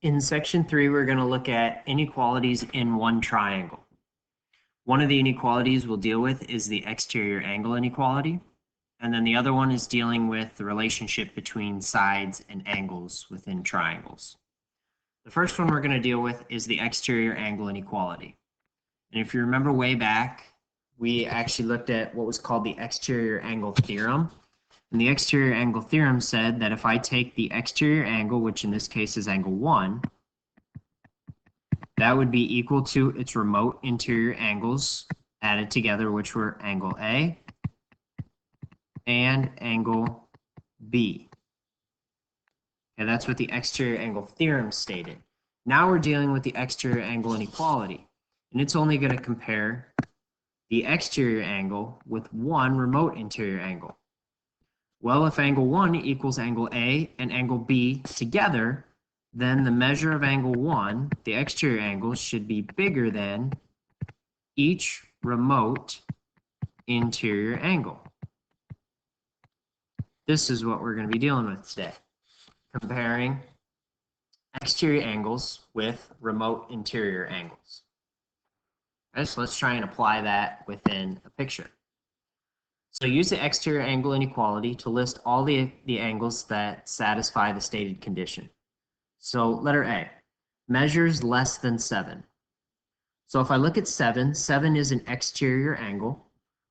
In section 3, we're going to look at inequalities in one triangle. One of the inequalities we'll deal with is the exterior angle inequality, and then the other one is dealing with the relationship between sides and angles within triangles. The first one we're going to deal with is the exterior angle inequality. And if you remember way back, we actually looked at what was called the exterior angle theorem. And the exterior angle theorem said that if I take the exterior angle, which in this case is angle 1, that would be equal to its remote interior angles added together, which were angle A and angle B. Okay, that's what the exterior angle theorem stated. Now we're dealing with the exterior angle inequality, and it's only going to compare the exterior angle with one remote interior angle. Well, if angle 1 equals angle A and angle B together, then the measure of angle 1, the exterior angle, should be bigger than each remote interior angle. This is what we're going to be dealing with today, comparing exterior angles with remote interior angles. Okay, so let's try and apply that within a picture. So use the exterior angle inequality to list all the angles that satisfy the stated condition. So letter A, measures less than 7. So if I look at 7, 7 is an exterior angle.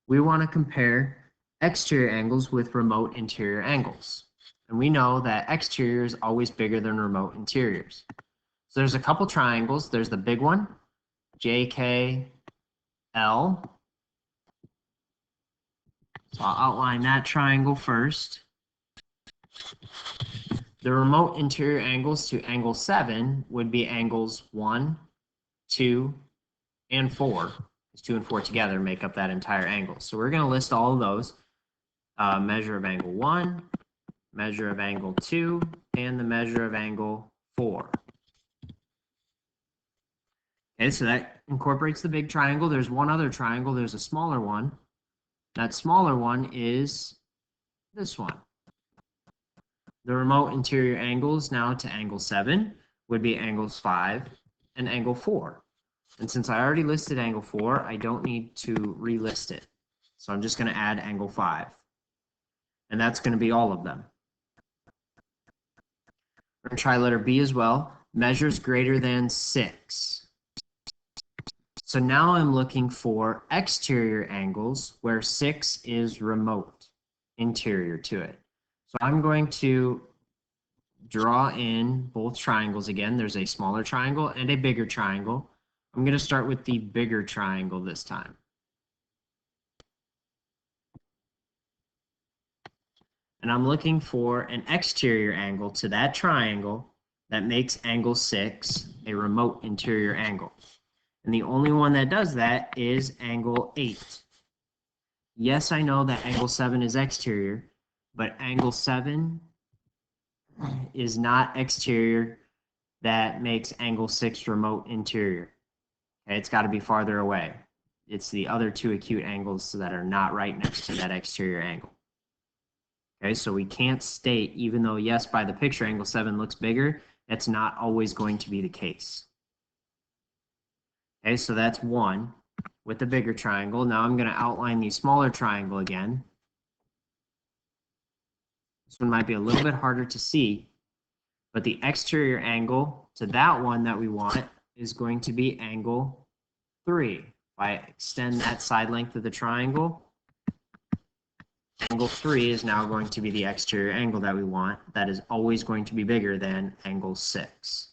We want to compare exterior angles with remote interior angles. And we know that exterior is always bigger than remote interiors. So there's a couple triangles. There's the big one, JKL. So I'll outline that triangle first. The remote interior angles to angle 7 would be angles 1, 2, and 4. Because 2 and 4 together make up that entire angle. So we're going to list all of those. Measure of angle 1, measure of angle 2, and the measure of angle 4. Okay, so that incorporates the big triangle. There's one other triangle. There's a smaller one. That smaller one is this one. The remote interior angles now to angle 7 would be angles 5 and angle 4. And since I already listed angle 4, I don't need to relist it. So I'm just going to add angle 5. And that's going to be all of them. We're going to try letter B as well. Measures greater than 6. So now I'm looking for exterior angles where 6 is remote interior to it. So I'm going to draw in both triangles again. There's a smaller triangle and a bigger triangle. I'm going to start with the bigger triangle this time. And I'm looking for an exterior angle to that triangle that makes angle 6 a remote interior angle. And the only one that does that is angle 8. Yes, I know that angle 7 is exterior, but angle 7 is not exterior that makes angle 6 remote interior. Okay, it's got to be farther away. It's the other two acute angles that are not right next to that exterior angle. Okay, so we can't state, even though, yes, by the picture, angle 7 looks bigger, that's not always going to be the case. Okay, so that's one with the bigger triangle. Now I'm going to outline the smaller triangle again. This one might be a little bit harder to see, but the exterior angle to that one that we want is going to be angle 3. If I extend that side length of the triangle, angle 3 is now going to be the exterior angle that we want. That is always going to be bigger than angle 6.